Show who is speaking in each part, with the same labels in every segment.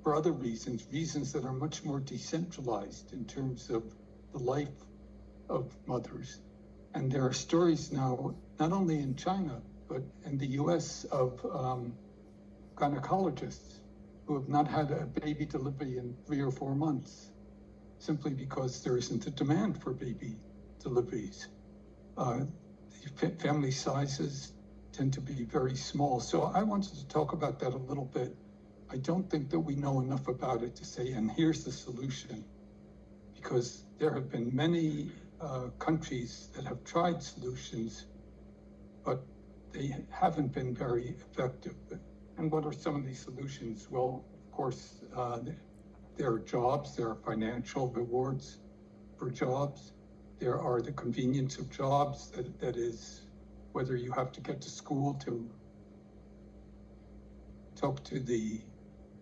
Speaker 1: for other reasons, reasons that are much more decentralized in terms of the life of mothers. And there are stories now, not only in China, but in the US of gynecologists who have not had a baby delivery in 3 or 4 months, simply because there isn't a demand for baby deliveries. Family sizes tend to be very small. So I wanted to talk about that a little bit. I don't think that we know enough about it to say, and here's the solution, because there have been many countries that have tried solutions, but they haven't been very effective. And what are some of these solutions? Well, of course, there are jobs, there are financial rewards for jobs. There are the convenience of jobs, that is, whether you have to get to school to talk to the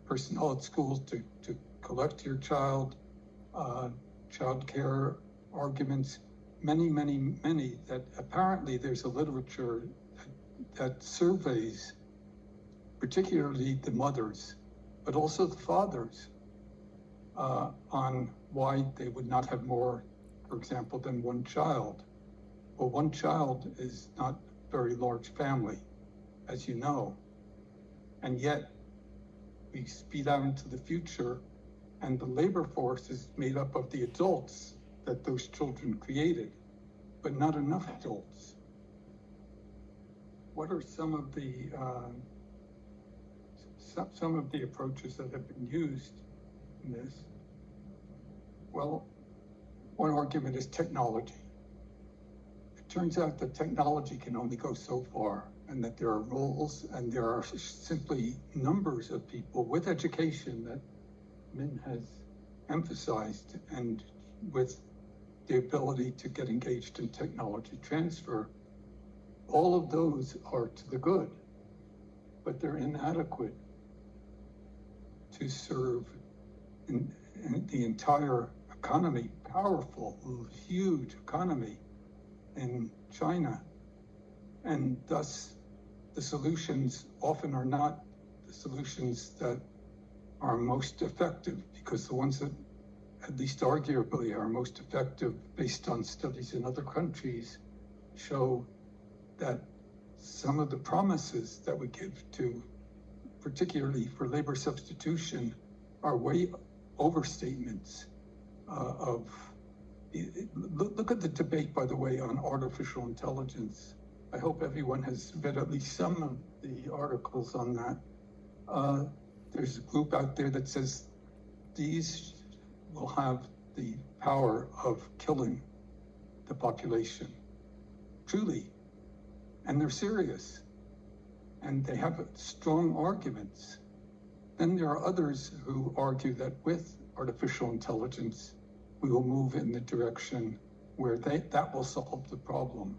Speaker 1: personnel at school to collect your child, child care arguments, many that apparently there's a literature that surveys, particularly the mothers, but also the fathers, on why they would not have more, for example, than one child. Well, one child is not a very large family, as you know, and yet we speed out into the future, and the labor force is made up of the adults that those children created, but not enough adults. What are some of the approaches that have been used in this? Well, one argument is technology. It turns out that technology can only go so far, and that there are roles and there are simply numbers of people with education that Min has emphasized, and with the ability to get engaged in technology transfer. All of those are to the good, but they're inadequate to serve in the entire economy, powerful, huge economy in China. And thus, the solutions often are not the solutions that are most effective, because the ones that, at least arguably, are most effective based on studies in other countries show that some of the promises that we give to, particularly for labor substitution, are way overstatements of, look at the debate, by the way, on artificial intelligence. I hope everyone has read at least some of the articles on that. There's a group out there that says these will have the power of killing the population, truly, and they're serious, and they have strong arguments. Then there are others who argue that with artificial intelligence, we will move in the direction where that will solve the problem.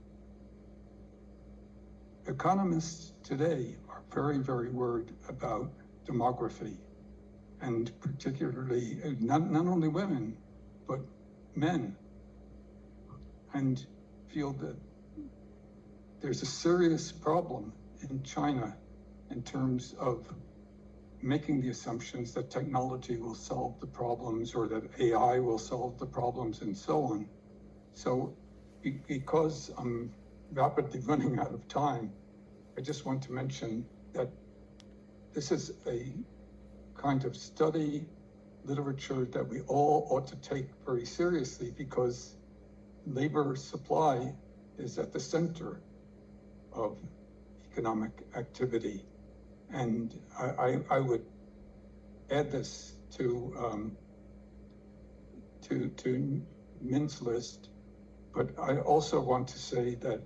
Speaker 1: Economists today are very worried about demography, and particularly not only women, but men, and feel that there's a serious problem in China in terms of making the assumptions that technology will solve the problems, or that AI will solve the problems, and so on. So because I'm rapidly running out of time, I just want to mention that this is a kind of study literature that we all ought to take very seriously, because labor supply is at the center of economic activity. And I would add this to Min's list, but I also want to say that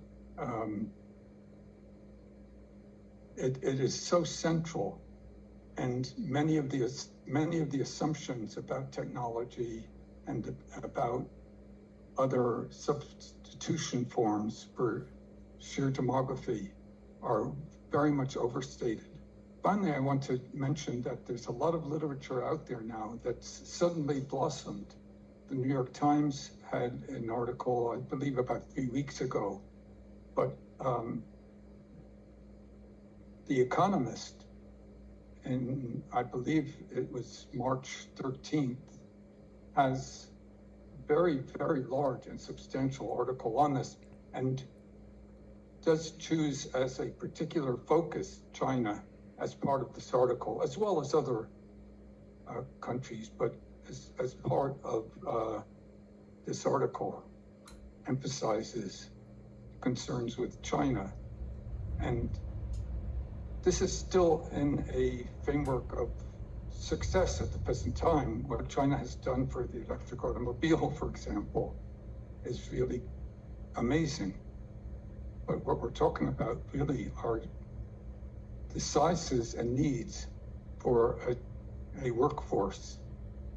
Speaker 1: it is so central, and many of the assumptions about technology and about other substitution forms for sheer demography are very much overstated. Finally, I want to mention that there's a lot of literature out there now that's suddenly blossomed. The New York Times had an article, I believe about 3 weeks ago, but The Economist in, I believe it was March 13th, has very, very large and substantial article on this, and does choose as a particular focus China as part of this article, as well as other countries, but as part of this article emphasizes concerns with China. And this is still in a framework of success at the present time. What China has done for the electric automobile, for example, is really amazing. But what we're talking about really are the sizes and needs for a workforce,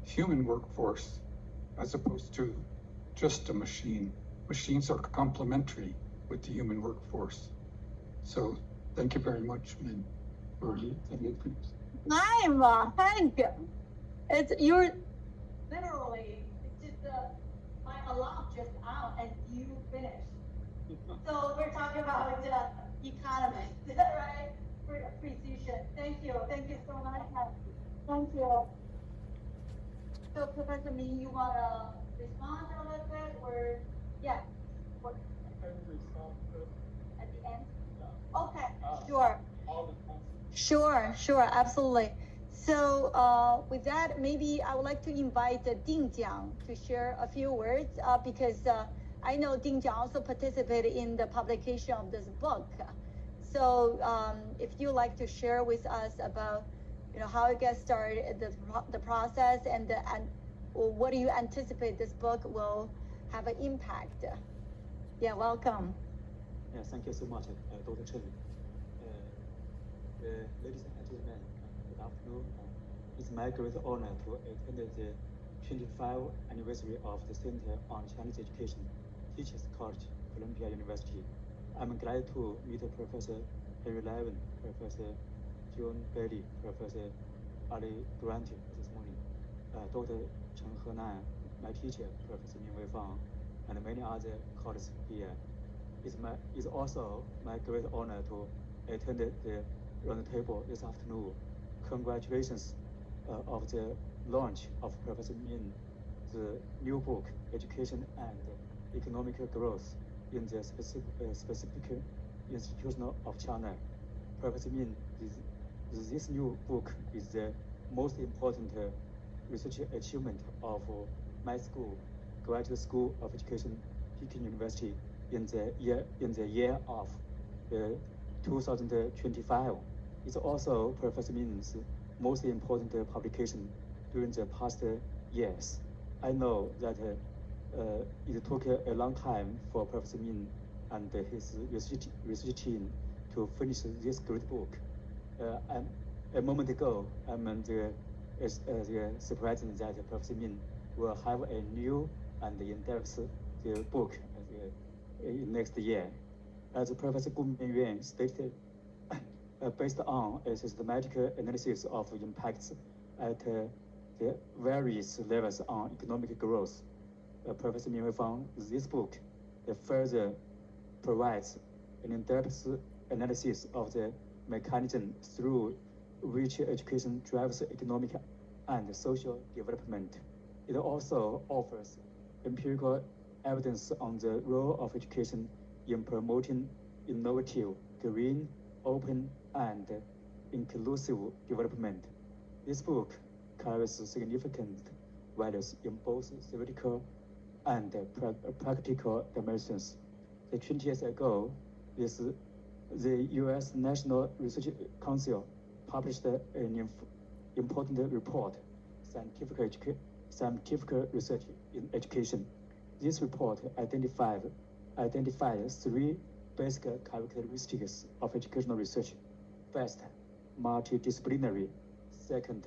Speaker 1: human workforce, as opposed to just a machine. Machines are complementary with the human workforce. So thank you very much, Min, for the
Speaker 2: Time, thank you. It's you're literally it's just my alarm just out and you finished. So we're talking about economy, right? Precision. Thank you so much. Thank you. So Professor Min, you wanna respond a little bit, or yeah? What? At the end. Okay. Sure. Sure, absolutely. So with that, maybe I would like to invite Ding Jiang to share a few words because I know Ding Jiang also participated in the publication of this book. So if you'd like to share with us about how it gets started, the process, and what do you anticipate this book will have an impact? Yeah, welcome.
Speaker 3: Yeah, thank you so much, Dr. Chen. Ladies and gentlemen, good afternoon. It's my great honor to attend the 25th anniversary of the Center on Chinese Education, Teachers College, Columbia University. I'm glad to meet Professor Henry Levin, Professor John Bailey, Professor Ali Durante this morning, Dr. Chen Henan, my teacher, Professor Min Wei Fang, and many other colleagues here. It's also my great honor to attend the roundtable this afternoon. Congratulations of the launch of Professor Min, the new book, Education and Economic Growth in the specific institution of China. Professor Min, this new book is the most important research achievement of my school, Graduate School of Education, Peking University, in the year of 2025. It's also Professor Min's most important publication during the past years. I know that it took a long time for Professor Min and his research team to finish this great book. A moment ago, I'm surprised that Professor Min will have a new and in-depth book next year. As Professor Gu Mingyuan stated, based on a systematic analysis of impacts at the various levels on economic growth, Professor Min Wei Fang, this book further provides an in-depth analysis of the mechanism through which education drives economic and social development. It also offers empirical evidence on the role of education in promoting innovative, green, open, and inclusive development. This book carries significant values in both theoretical and practical dimensions. 20 years ago, the U.S. National Research Council published an important report, Scientific Research in Education. This report identified 3 basic characteristics of educational research. First, multidisciplinary. Second,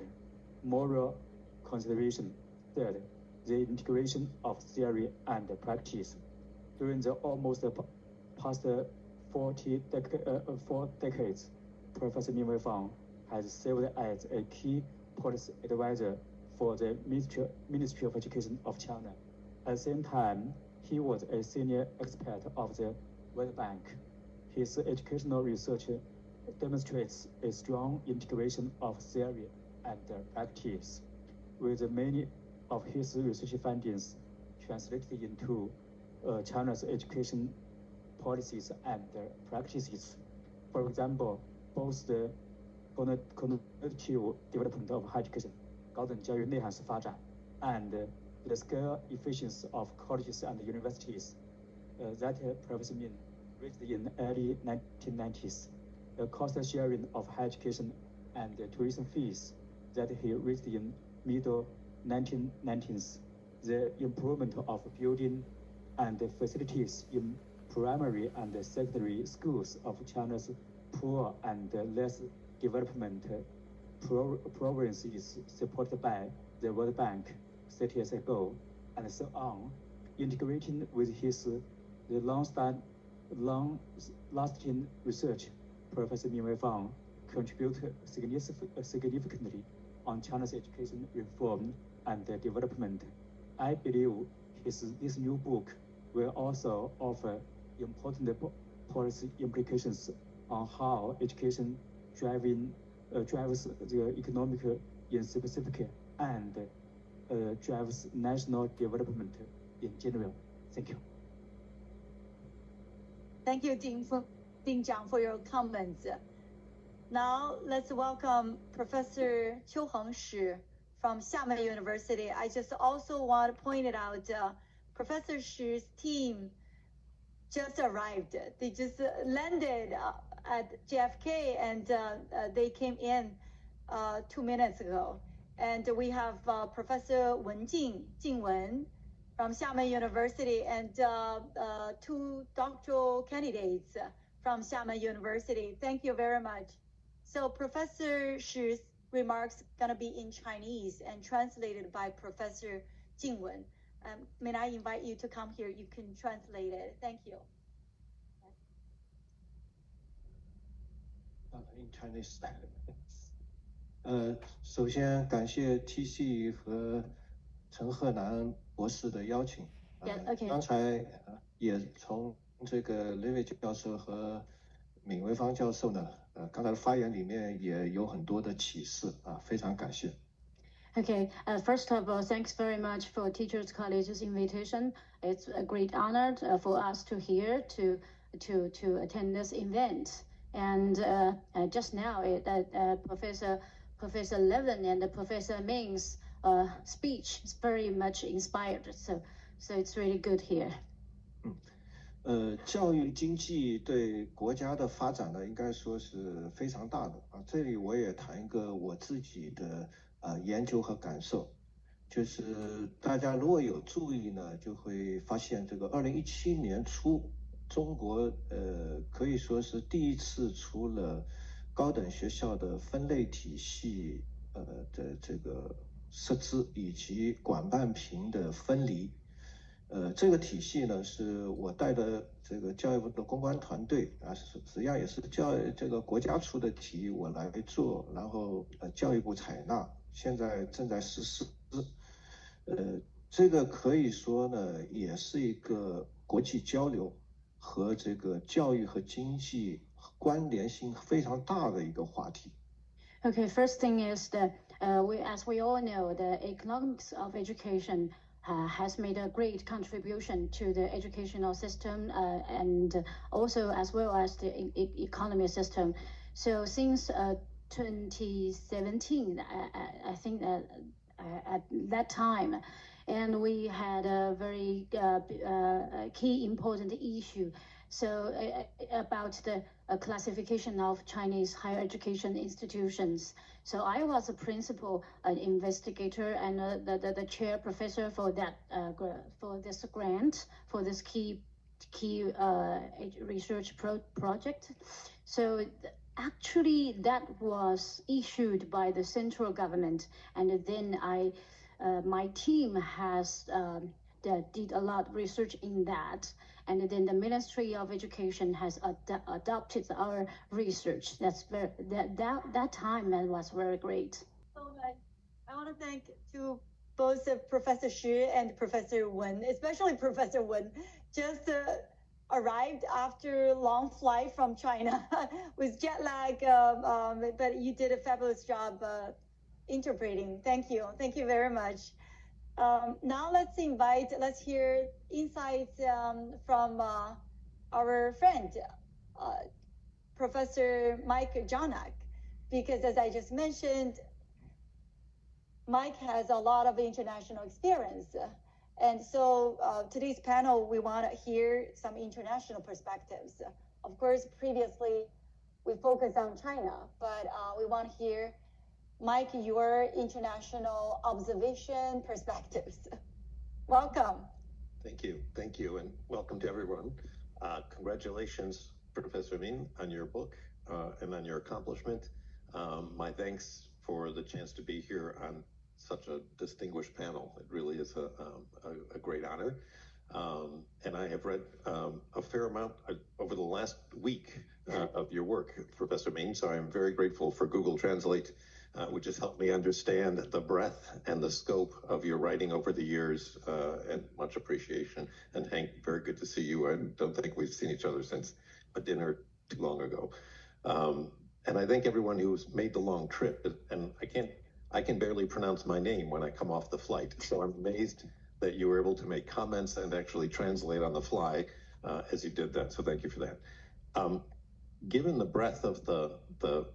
Speaker 3: moral consideration. Third, the integration of theory and practice. During the almost past 4 decades, Professor Min Wei Fang has served as a key policy advisor for the Ministry of Education of China. At the same time, he was a senior expert of the World Bank. His educational research demonstrates a strong integration of theory and practice, with many of his research findings translated into China's education policies and practices. For example, both the cognitive development of higher education, 高等教育内涵式发展, and the scale efficiency of colleges and universities that Professor Min raised in early 1990s, the cost sharing of higher education and tuition fees that he raised in middle 1990s, the improvement of building and facilities in primary and secondary schools of China's poor and less development provinces supported by the World Bank 30 years ago, and so on, integrating with his long-lasting research. Professor Min Weifang contributed significantly on China's education reform and development. I believe this new book will also offer important policy implications on how education drives the economic in specific and drives national development in general. Thank you.
Speaker 2: Thank you, Ding Jiang, for your comments. Now let's welcome Professor Qiuheng Shi from Xiamen University. I just also want to point it out, Professor Shi's team just arrived. They just landed at JFK, and they came in 2 minutes ago. And we have Professor Jing Wen from Xiamen University, and 2 doctoral candidates from Xiamen University. Thank you very much. So Professor Shi's remarks gonna be in Chinese and translated by Professor Jing Wen. May I invite you to come here? You can translate it. Thank you.
Speaker 4: In Chinese. 首先感谢 TC 和陈鹤南博士的邀请。刚才也从这个雷伟教授和闵维芳教授呢，刚才的发言里面也有很多的启示啊，非常感谢。
Speaker 5: Okay, first of all, thanks very much for Teachers College's invitation. It's a great honor for us to here to attend this event. And just now, Professor Levin and Professor Ming's speech is very much inspired. So it's really good here.
Speaker 4: 教育经济对国家的发展呢，应该说是非常大的啊。这里我也谈一个我自己的研究和感受，就是大家如果有注意呢，就会发现这个2017年初，中国可以说是第一次除了高等学校的分类体系的这个设置以及管办评的分离。这个体系呢，是我带的这个教育部的公关团队啊，实际上也是这个国家出的题，我来做，然后教育部采纳，现在正在实施。这个可以说呢，也是一个国际交流和这个教育和经济关联性非常大的一个话题。
Speaker 5: Okay, first thing is that as we all know, the economics of education has made a great contribution to the educational system and also as well as the economy system. So since 2017, I think that at that time, and we had a very key important issue. So about the classification of Chinese higher education institutions. So I was a principal, an investigator, and the chair professor for that for this grant, for this key research project. So actually that was issued by the central government, and then my team has did a lot of research in that. And then the Ministry of Education has adopted our research. That's that time was very great.
Speaker 2: So I want to thank to both Professor Shi and Professor Wen, especially Professor Wen, just arrived after a long flight from China with jet lag, but you did a fabulous job interpreting. Thank you. Thank you very much. Now let's hear insights from our friend, Professor Mike Jonak, because as I just mentioned, Mike has a lot of international experience. And so today's panel, we want to hear some international perspectives. Of course, previously we focused on China, but we want to hear, Mike, your international observation perspectives. Welcome.
Speaker 6: Thank you, and welcome to everyone. Congratulations, Professor Min, on your book and on your accomplishment. My thanks for the chance to be here on such a distinguished panel. It really is a great honor. And I have read a fair amount over the last week of your work, Professor Min, so I'm very grateful for Google Translate, which has helped me understand the breadth and the scope of your writing over the years, and much appreciation. And Hank, very good to see you. I don't think we've seen each other since a dinner too long ago. And I thank everyone who's made the long trip, and I can barely pronounce my name when I come off the flight, so I'm amazed that you were able to make comments and actually translate on the fly as you did that, so thank you for that. Given the breadth of the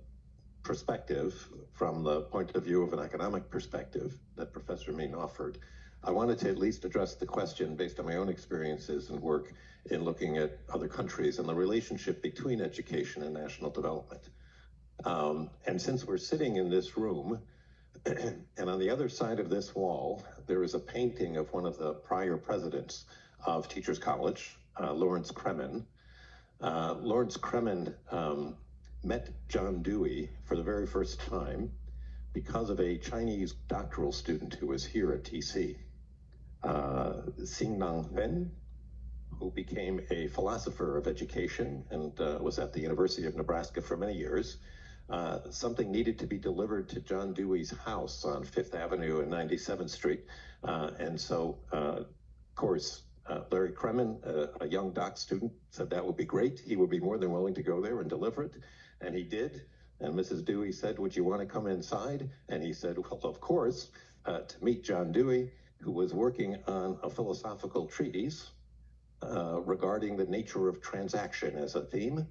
Speaker 6: perspective from the point of view of an economic perspective that Professor Min offered, I wanted to at least address the question based on my own experiences and work in looking at other countries and the relationship between education and national development. And since we're sitting in this room, and on the other side of this wall, there is a painting of one of the prior presidents of Teachers College, Lawrence Kremen. Lawrence Kremen met John Dewey for the very first time because of a Chinese doctoral student who was here at TC, Xingnang Wen, who became a philosopher of education and was at the University of Nebraska for many years. Something needed to be delivered to John Dewey's house on 5th Avenue and 97th Street. And so, of course, Larry Kremen, a young doc student, said that would be great. He would be more than willing to go there and deliver it. And he did. And Mrs. Dewey said, would you want to come inside? And he said, well, of course, to meet John Dewey, who was working on a philosophical treatise regarding the nature of transaction as a theme.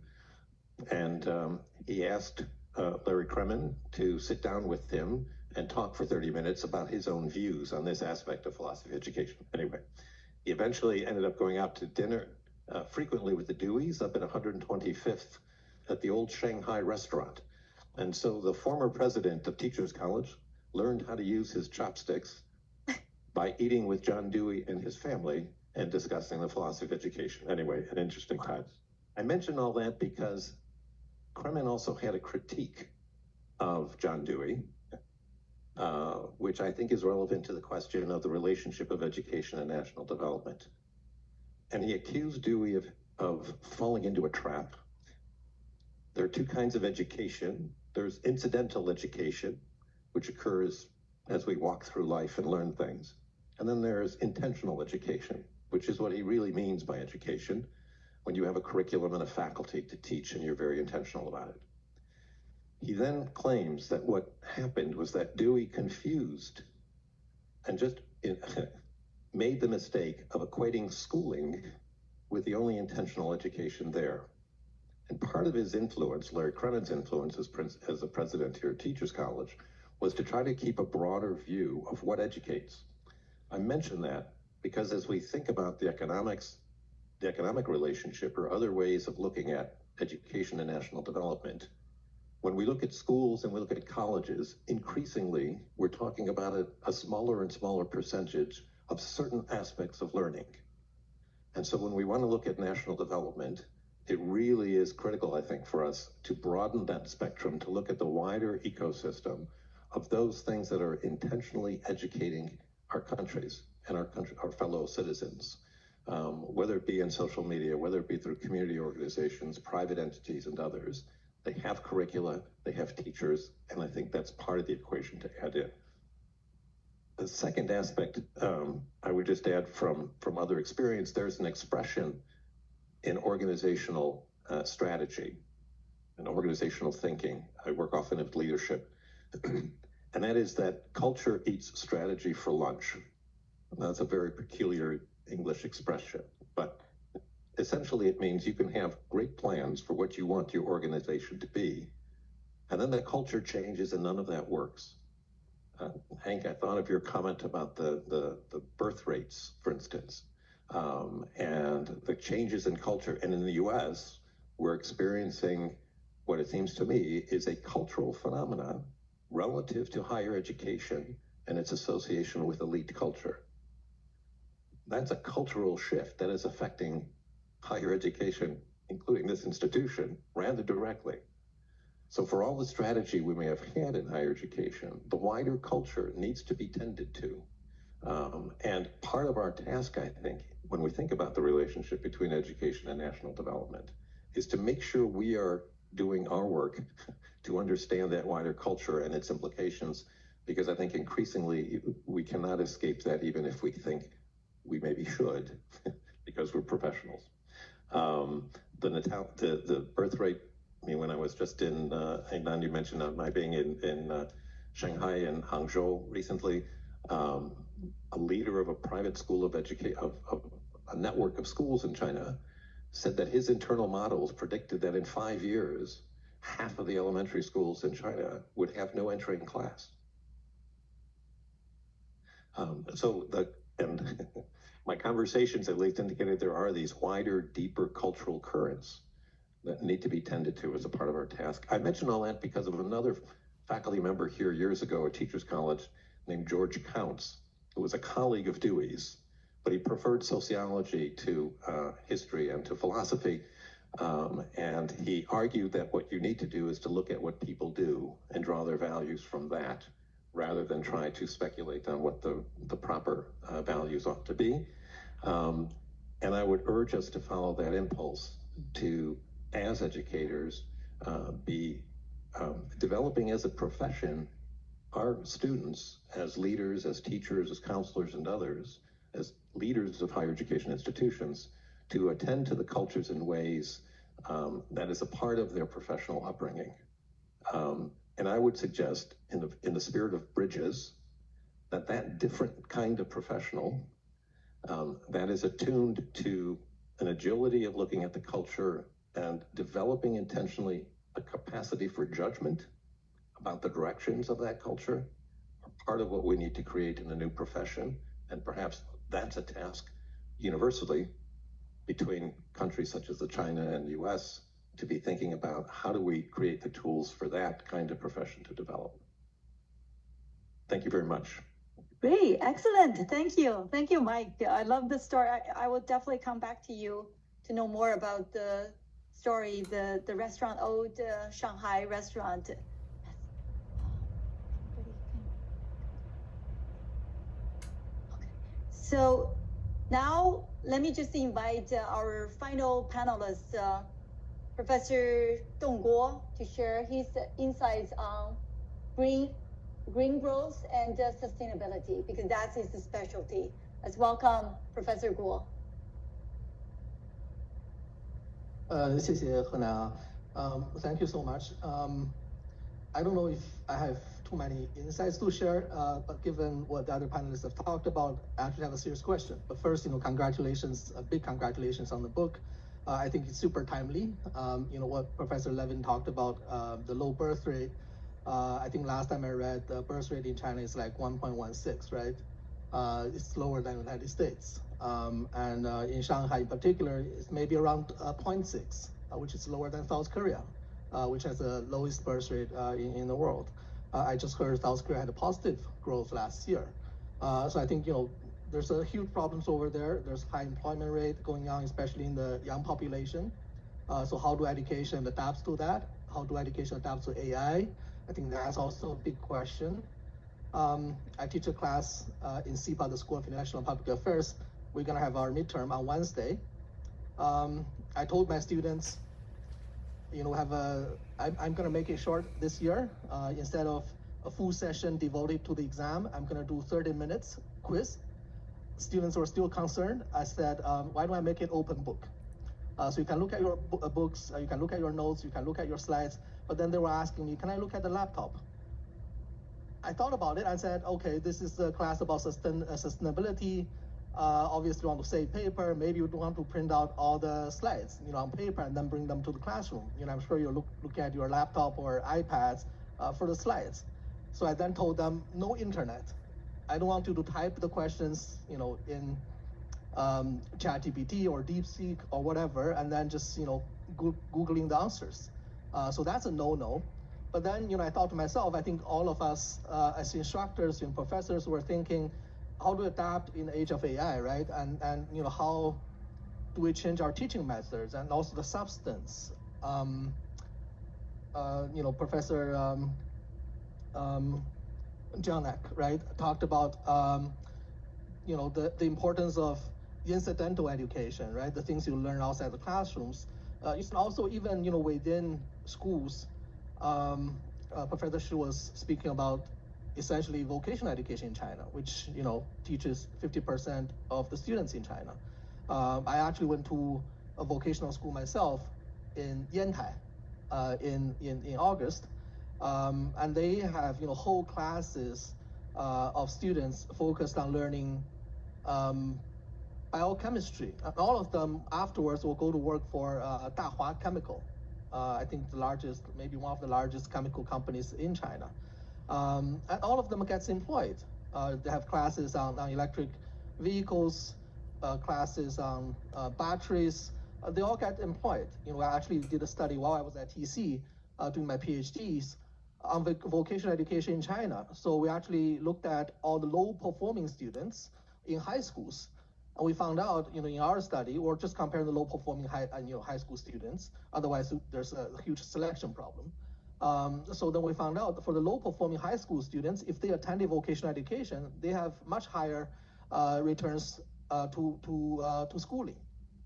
Speaker 6: And he asked Larry Kremen to sit down with him and talk for 30 minutes about his own views on this aspect of philosophy of education. Anyway, he eventually ended up going out to dinner frequently with the Deweys up at 125th at the old Shanghai restaurant. And so the former president of Teachers College learned how to use his chopsticks by eating with John Dewey and his family and discussing the philosophy of education. Anyway, an interesting time. I mention all that because Kremen also had a critique of John Dewey, which I think is relevant to the question of the relationship of education and national development. And he accused Dewey of falling into a trap. There are two kinds of education. There's incidental education, which occurs as we walk through life and learn things. And then there's intentional education, which is what he really means by education, when you have a curriculum and a faculty to teach and you're very intentional about it. He then claims that what happened was that Dewey confused and just made the mistake of equating schooling with the only intentional education there. And part of his influence, Larry Kremen's influence as the president here at Teachers College, was to try to keep a broader view of what educates. I mention that because as we think about the economic relationship or other ways of looking at education and national development, when we look at schools and we look at colleges, increasingly, we're talking about a smaller and smaller percentage of certain aspects of learning. And so when we want to look at national development, it really is critical, I think, for us to broaden that spectrum, to look at the wider ecosystem of those things that are intentionally educating our countries and our fellow citizens, whether it be in social media, whether it be through community organizations, private entities, and others. They have curricula, they have teachers, and I think that's part of the equation to add in. The second aspect, I would just add from other experience, there's an expression in organizational strategy and organizational thinking. I work often with leadership. And that is that culture eats strategy for lunch. That's a very peculiar English expression, but essentially it means you can have great plans for what you want your organization to be, and then the culture changes and none of that works. Hank, I thought of your comment about the birth rates, for instance, and the changes in culture. And in the US, we're experiencing what it seems to me is a cultural phenomenon relative to higher education and its association with elite culture. That's a cultural shift that is affecting higher education, including this institution, rather directly. So for all the strategy we may have had in higher education, the wider culture needs to be tended to. And part of our task, I think, when we think about the relationship between education and national development, is to make sure we are doing our work to understand that wider culture and its implications, because I think increasingly we cannot escape that, even if we think we maybe should, because we're professionals. The birth rate, I mean, when I was just in, Hainan, you mentioned my being in Shanghai and Hangzhou recently, a leader of a private school of a network of schools in China said that his internal models predicted that in 5 years, half of the elementary schools in China would have no entering class. And my conversations at least indicated there are these wider, deeper cultural currents that need to be tended to as a part of our task. I mention all that because of another faculty member here years ago at Teachers College named George Counts, who was a colleague of Dewey's, but he preferred sociology to history and to philosophy. And he argued that what you need to do is to look at what people do and draw their values from that, rather than try to speculate on what the proper values ought to be. And I would urge us to follow that impulse to, as educators, be developing as a profession our students as leaders, as teachers, as counselors, and others, as leaders of higher education institutions, to attend to the cultures in ways that is a part of their professional upbringing. And I would suggest, in the spirit of bridges, that different kind of professional that is attuned to an agility of looking at the culture and developing intentionally a capacity for judgment about the directions of that culture are part of what we need to create in a new profession. And perhaps that's a task universally between countries such as the China and the US, to be thinking about how do we create the tools for that kind of profession to develop. Thank you very much.
Speaker 2: Great, excellent. Thank you. Thank you, Mike. I love the story. I will definitely come back to you to know more about the story, the restaurant, old Shanghai restaurant. Okay. So now let me just invite our final panelist, Professor Dong Guo, to share his insights on green growth and sustainability, because that's his specialty. Let's welcome Professor Guo.
Speaker 7: 谢谢贺南啊。Thank you so much. I don't know if I have too many insights to share, but given what the other panelists have talked about, I actually have a serious question. But first, congratulations, big congratulations on the book. I think it's super timely. What Professor Levin talked about, the low birth rate. I think last time I read, the birth rate in China is like 1.16, right? It's lower than the United States. And in Shanghai in particular, it's maybe around 0.6, which is lower than South Korea, which has the lowest birth rate in the world. I just heard South Korea had a positive growth last year. So I think, there's a huge problems over there. There's high employment rate going on, especially in the young population. So how do education adapt to that? How do education adapt to AI? I think that's also a big question. I teach a class in SIPA, the School of International Public Affairs. We're gonna have our midterm on Wednesday. I told my students, I'm gonna make it short this year. Instead of a full session devoted to the exam, I'm gonna do 30 minutes quiz. Students were still concerned. I said, why don't I make it open book? So you can look at your books, you can look at your notes, you can look at your slides, but then they were asking me, can I look at the laptop? I thought about it and said, okay, this is a class about sustainability. Obviously, you want to save paper. Maybe you want to print out all the slides, on paper and then bring them to the classroom. I'm sure you're looking at your laptop or iPads for the slides. So I then told them, no internet. I don't want you to type the questions, in ChatGPT or DeepSeek or whatever, and then just, Googling the answers. So that's a no-no. But then, I thought to myself, I think all of us as instructors and professors were thinking, how to adapt in the age of AI, right? And how do we change our teaching methods and also the substance? Professor Janak, right, talked about the importance of incidental education, right? The things you learn outside the classrooms. Also even within schools. Professor Shi was speaking about essentially vocational education in China, which teaches 50% of the students in China. I actually went to a vocational school myself in Yantai in August, and they have whole classes of students focused on learning biochemistry. All of them afterwards will go to work for Dahua Chemical. I think maybe one of the largest chemical companies in China. And all of them gets employed. They have classes on electric vehicles, classes on batteries. They all get employed. I actually did a study while I was at TC doing my PhDs on vocational education in China. So we actually looked at all the low-performing students in high schools. And we found out, in our study, we're just comparing the low-performing high school students. Otherwise, there's a huge selection problem. So then we found out for the low-performing high school students, if they attended vocational education, they have much higher returns to schooling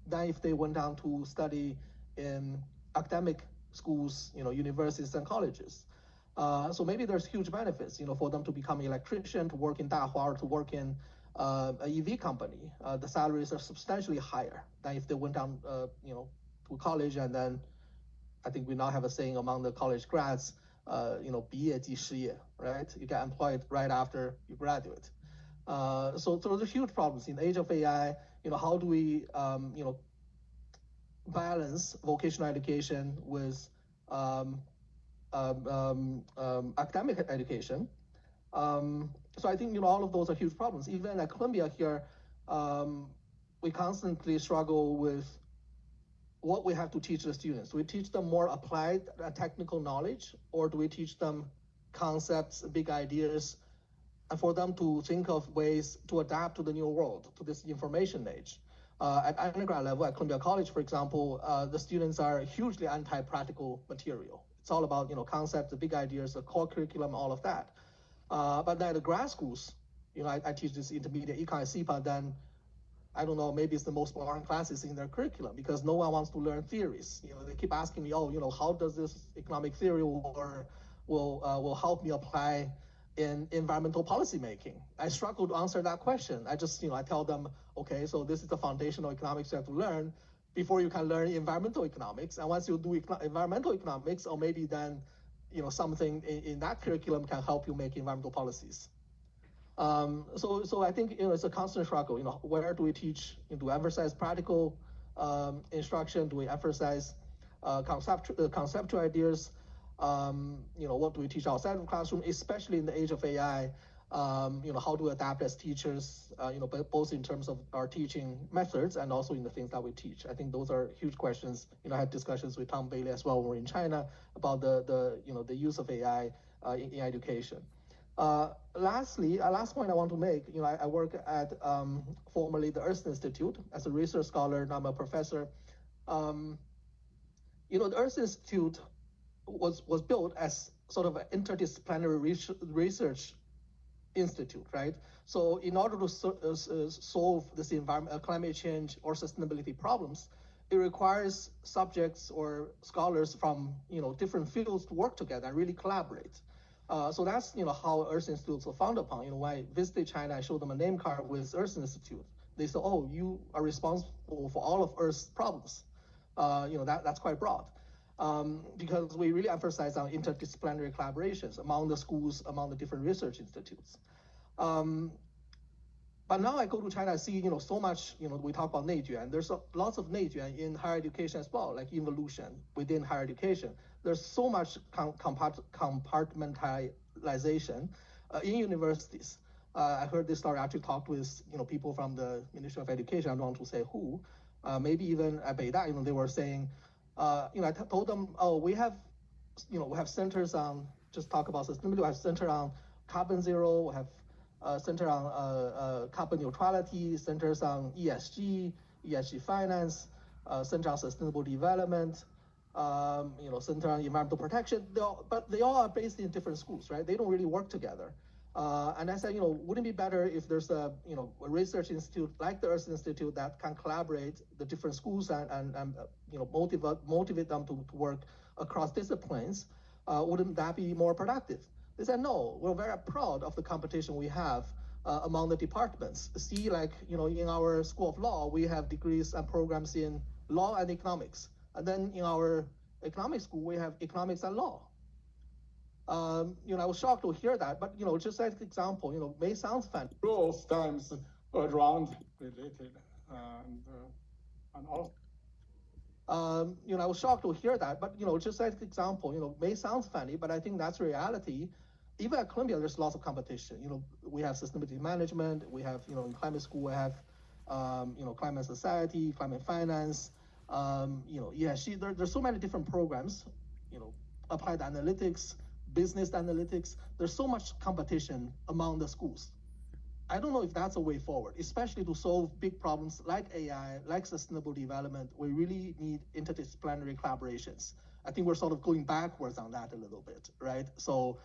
Speaker 7: than if they went down to study in academic schools, universities and colleges. So maybe there's huge benefits, for them to become an electrician, to work in Dahua, or to work in an EV company. The salaries are substantially higher than if they went down, to college, and then I think we now have a saying among the college grads, 毕业即失业, right? You get employed right after you graduate. So those are huge problems in the age of AI. How do we, balance vocational education with academic education? So I think all of those are huge problems. Even at Columbia here, we constantly struggle with what we have to teach the students. Do we teach them more applied technical knowledge, or do we teach them concepts, big ideas, and for them to think of ways to adapt to the new world, to this information age? At undergrad level, at Columbia College, for example, the students are hugely anti-practical material. It's all about concepts, the big ideas, the core curriculum, all of that. But then at the grad schools, I teach this intermediate econ and CPA, then I don't know, maybe it's the most boring classes in their curriculum because no one wants to learn theories. They keep asking me, how does this economic theory will help me apply in environmental policy making? I struggle to answer that question. I just, I tell them, okay, so this is the foundational economics you have to learn before you can learn environmental economics. And once you do environmental economics, or maybe then, something in that curriculum can help you make environmental policies. So I think it's a constant struggle. Where do we teach? Do we emphasize practical instruction? Do we emphasize conceptual ideas? What do we teach outside of the classroom, especially in the age of AI? How do we adapt as teachers? Both in terms of our teaching methods and also in the things that we teach. I think those are huge questions. I had discussions with Tom Bailey as well when we were in China about the use of AI in education. Lastly, last point I want to make, I work at formerly the Earth Institute as a research scholar, now I'm a professor. The Earth Institute was built as sort of an interdisciplinary research institute, right? So in order to solve this climate change or sustainability problems, it requires subjects or scholars from different fields to work together and really collaborate. So that's how Earth Institutes were founded upon. When I visited China, I showed them a name card with Earth Institute. They said, "Oh, you are responsible for all of Earth's problems." that's quite broad. Because we really emphasize on interdisciplinary collaborations among the schools, among the different research institutes. But now I go to China, I see, so much, we talk about 内卷. There's lots of 内卷 in higher education as well, like evolution within higher education. There's so much compartmentalization in universities. I heard this story, I actually talked with, people from the Ministry of Education, I don't want to say who, maybe even at Beida, they were saying, I told them, oh, we have centers on, just talk about sustainability, we have center on carbon zero, we have center on carbon neutrality, centers on ESG finance, center on sustainable development, center on environmental protection. But they all are based in different schools, right? They don't really work together. And I said, wouldn't it be better if there's a research institute like the Earth Institute that can collaborate the different schools and motivate them to work across disciplines? Wouldn't that be more productive? They said, no, we're very proud of the competition we have among the departments. See, like, in our School of Law, we have degrees and programs in law and economics. And then in our economics school, we have economics and law. I was shocked to hear that, but, just as an example, may sound fancy.
Speaker 1: Rules times around related and also.
Speaker 7: I was shocked to hear that, but, just as an example, may sound funny, but I think that's reality. Even at Columbia, there's lots of competition. We have sustainability management, we have, in climate school, we have, climate society, climate finance, ESG. There's so many different programs, applied analytics, business analytics. There's so much competition among the schools. I don't know if that's a way forward, especially to solve big problems like AI, like sustainable development. We really need interdisciplinary collaborations. I think we're sort of going backwards on that a little bit, right? So,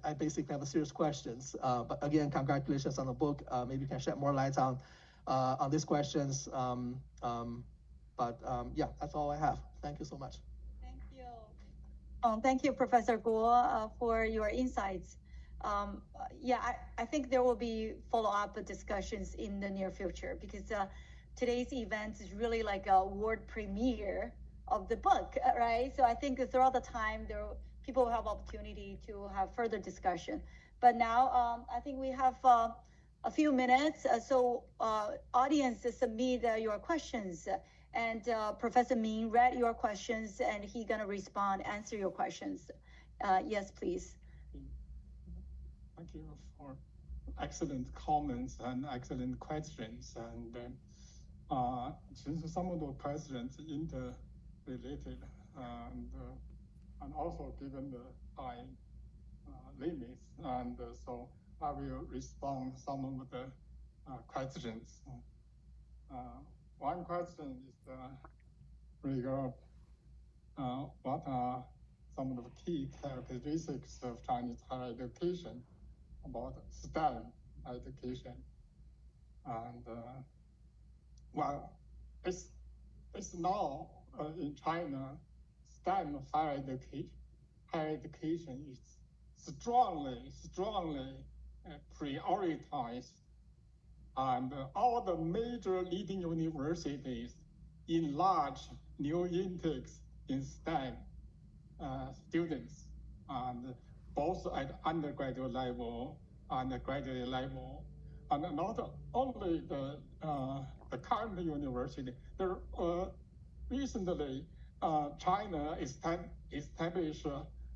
Speaker 7: I basically have a serious questions. But again, congratulations on the book. Maybe you can shed more light on these questions. Yeah, that's all I have. Thank you so much.
Speaker 2: Thank you. Thank you, Professor Guo, for your insights. Yeah, I think there will be follow-up discussions in the near future because today's event is really like a world premiere of the book, right? So I think throughout the time, people will have opportunity to have further discussion. But now I think we have a few minutes. So audience, submit your questions. And Professor Ming read your questions and he's gonna answer your questions. Yes, please.
Speaker 1: Thank you for excellent comments and excellent questions. And since some of the questions interrelated and also given the time limits, and so I will respond some of the questions. One question is regard what are some of the key characteristics of Chinese higher education about STEM education, and well, it's now in China, STEM higher education is strongly prioritized, and all the major leading universities enlarge new intakes in STEM students, and both at undergraduate level and graduate level, and not only the current university. There recently China established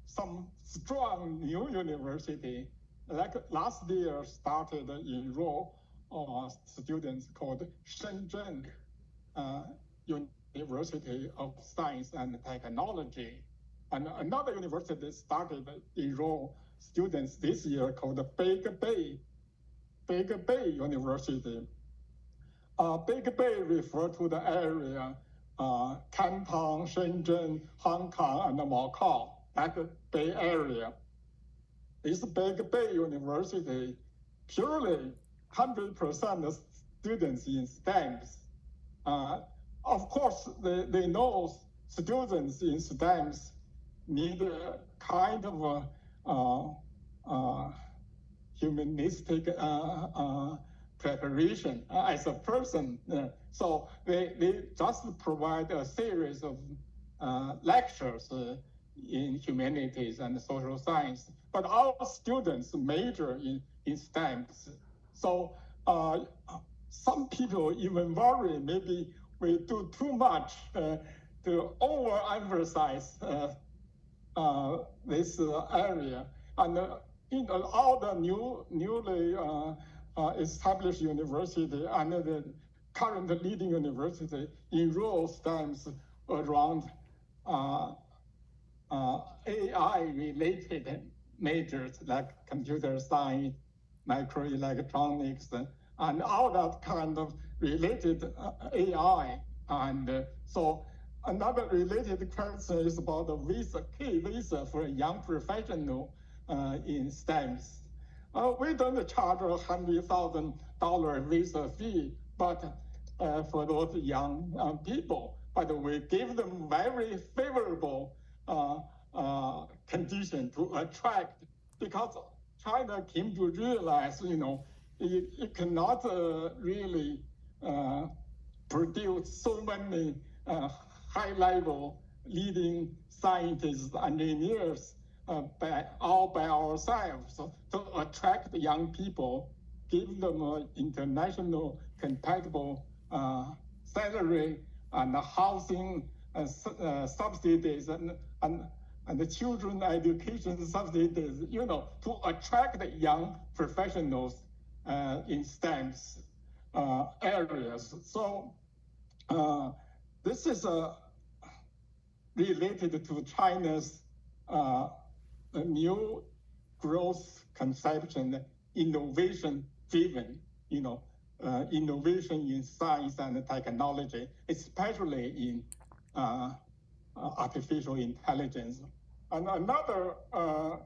Speaker 1: some strong new university. Like last year, started enroll students called Shenzhen University of Science and Technology. And another university started enroll students this year called Big Bay University. Big Bay refer to the area Canton, Shenzhen, Hong Kong, and Macau, like the Bay Area. This Big Bay University, purely 100% of students in STEMs. Of course, they know students in STEMs need a kind of humanistic preparation as a person. So they just provide a series of lectures in humanities and social science, but our students major in STEMs. So some people even worry maybe we do too much to overemphasize this area. And in all the newly established university and the current leading university enroll STEMs around AI-related majors like computer science, microelectronics, and all that kind of related AI. And so another related question is about the visa, key visa for a young professional in STEMs. We don't charge $100,000 visa fee, but for those young people, but we give them very favorable condition to attract, because China came to realize, it cannot really produce so many high-level leading scientists, engineers all by ourselves. So to attract young people, give them international compatible salary and housing subsidies and the children education subsidies, to attract young professionals in STEMs areas. So this is related to China's new growth conception, innovation-driven, innovation in science and technology, especially in artificial intelligence. And another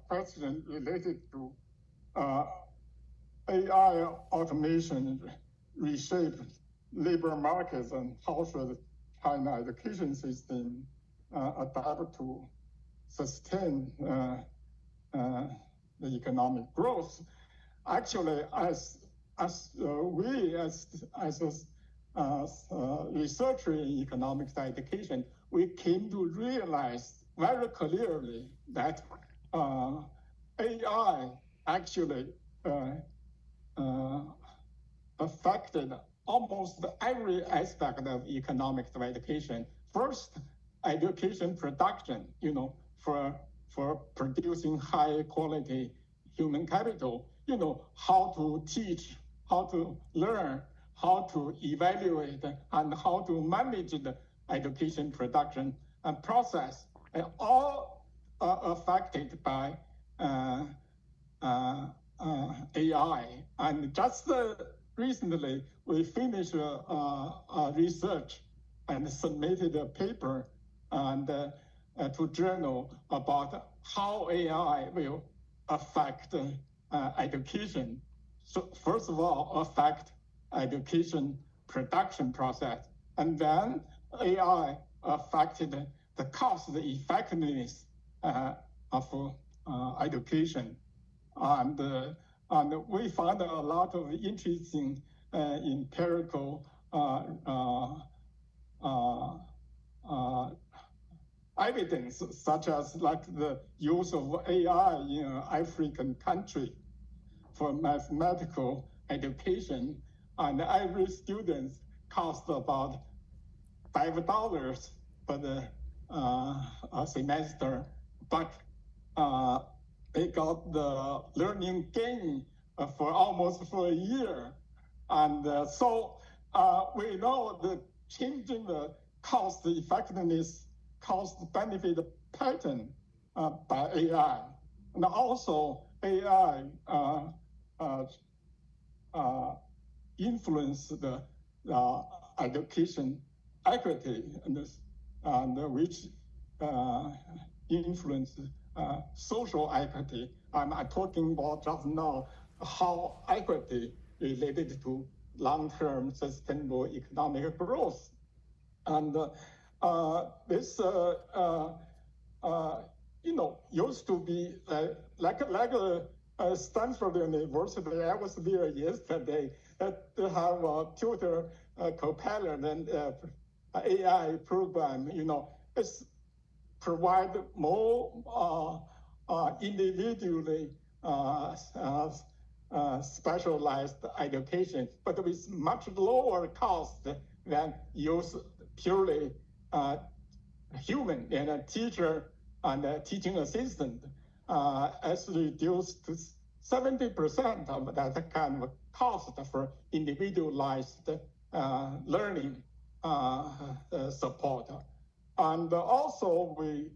Speaker 1: question related to AI automation reshape labor markets, and how should China education system adapt to sustain the economic growth. Actually, as researcher in economics education, we came to realize very clearly that AI actually affected almost every aspect of economics of education. First, education production, for producing high quality human capital, how to teach, how to learn, how to evaluate, and how to manage the education production and process, and all affected by AI. And just recently, we finished research and submitted a paper and to journal about how AI will affect education. So first of all, affect education production process, and then AI affected the cost effectiveness of education. And we found a lot of interesting empirical evidence, such as like the use of AI in an African country for mathematical education, and every student cost about $5 for the semester, but they got the learning gain for almost a year. And so we know that changing the cost effectiveness, cost benefit pattern by AI. And also AI influence the education equity, and which influence social equity. I'm talking about just now how equity related to long-term sustainable economic growth. And this used to be like Stanford University, I was there yesterday, they have a tutor Copilot and AI program, it's provide more individually specialized education, but with much lower cost than use purely human and a teacher and a teaching assistant, as reduced to 70% of that kind of cost for individualized learning support. And also we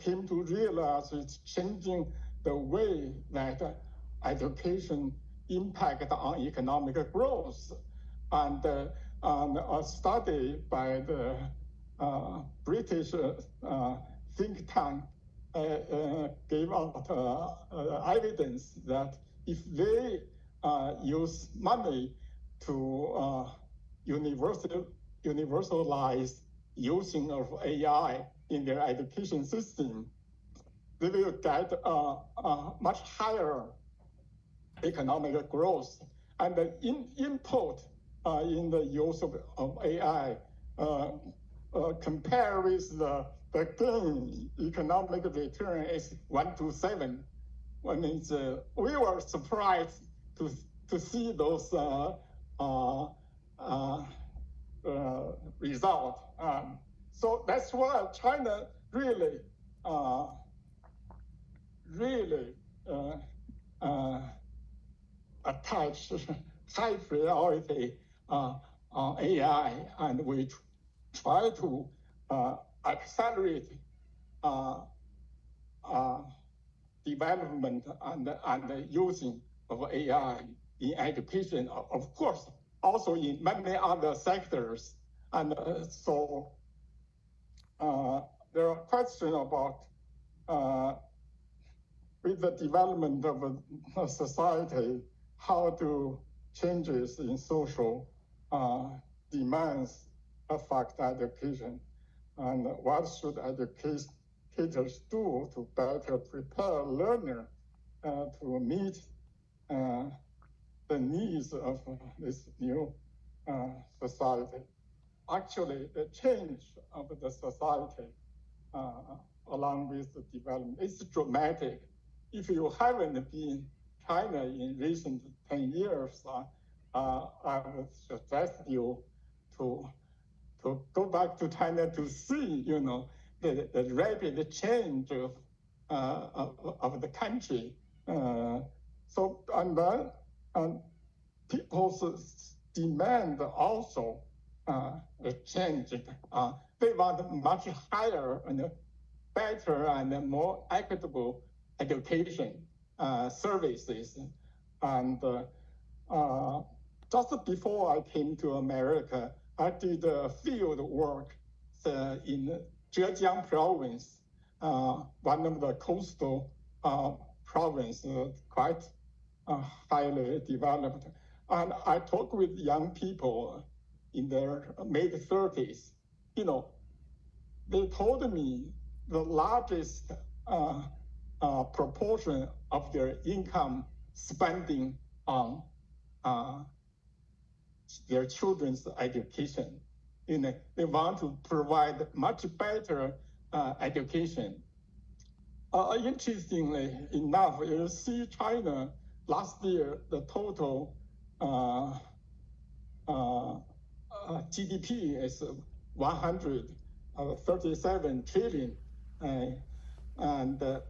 Speaker 1: came to realize it's changing the way that education impact on economic growth. And a study by the British think tank gave out evidence that if they use money to universalize using of AI in their education system, they will get a much higher economic growth. And the input in the use of AI compare with the gain economic return is 1 to 7. When it's, we were surprised to see those result. So that's why China really attach high priority on AI, and we try to accelerate development and using of AI in education, of course, also in many other sectors. And so there are questions about with the development of a society, how do changes in social demands affect education, and what should educators do to better prepare learner to meet the needs of this new society. Actually, the change of the society along with the development is dramatic. If you haven't been China in recent 10 years, I would suggest you to go back to China to see, the rapid change of the country. So, and then people's demand also changed. They want much higher and better and more equitable education services. And just before I came to America, I did field work in Zhejiang province, one of the coastal province, quite highly developed. And I talked with young people in their mid-30s. They told me the largest proportion of their income spending on their children's education. They want to provide much better education. Interestingly enough, you see China last year, the total GDP is 137 trillion.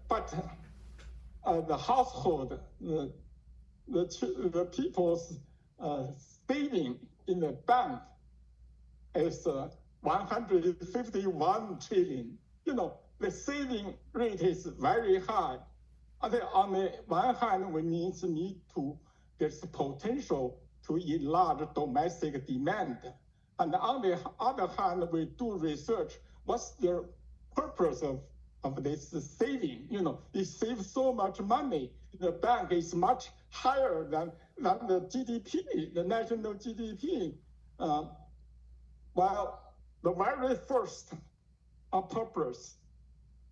Speaker 1: But the household, the people's saving in the bank is 151 trillion. The saving rate is very high. On the one hand, we need to, there's potential to enlarge domestic demand. And on the other hand, we do research, what's the purpose of this saving? It saves so much money. The bank is much higher than the GDP, the national GDP. Well, the very first purpose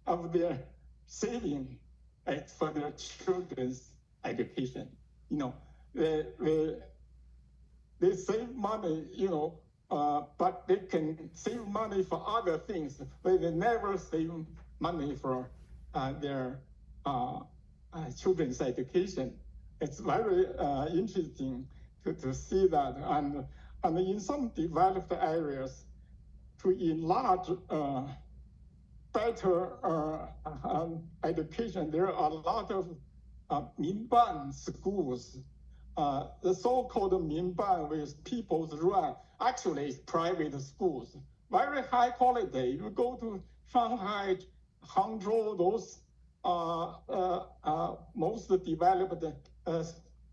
Speaker 1: of their saving is for their children's education. They save money, but they can save money for other things, but they never save money for their children's education. It's very interesting to see that. And in some developed areas, to enlarge better education, there are a lot of Minban schools. The so-called Minban, with people's run, actually is private schools. Very high quality. You go to Shanghai, Hangzhou, those most developed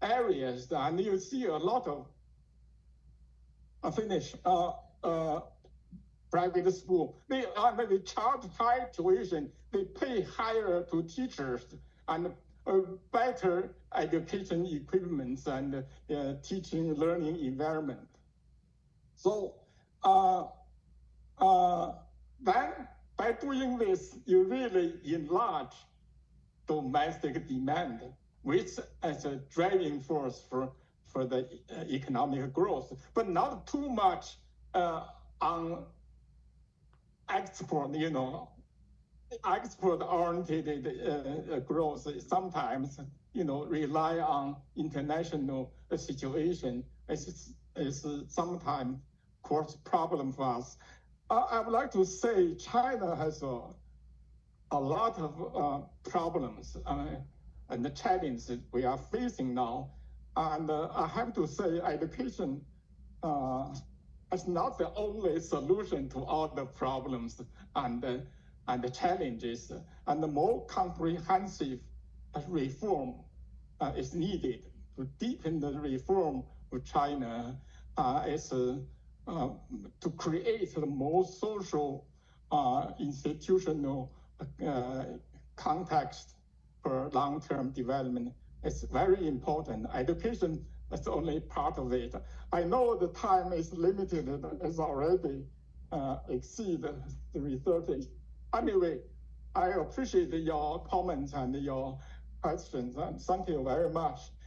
Speaker 1: areas, and you see a lot of private school. They charge high tuition. They pay higher to teachers and better education equipment and teaching learning environment. So then by doing this, you really enlarge domestic demand, which is a driving force for the economic growth, but not too much on export, export-oriented growth. Sometimes, rely on international situation. It's sometimes cause problem for us. I would like to say China has a lot of problems and the challenges we are facing now. And I have to say education is not the only solution to all the problems and the challenges. And the more comprehensive reform is needed to deepen the reform of China is to create a more social institutional context for long-term development. It's very important. Education is only part of it. I know the time is limited. It's already exceeded 3:30. Anyway, I appreciate your comments and your questions, and thank you very much.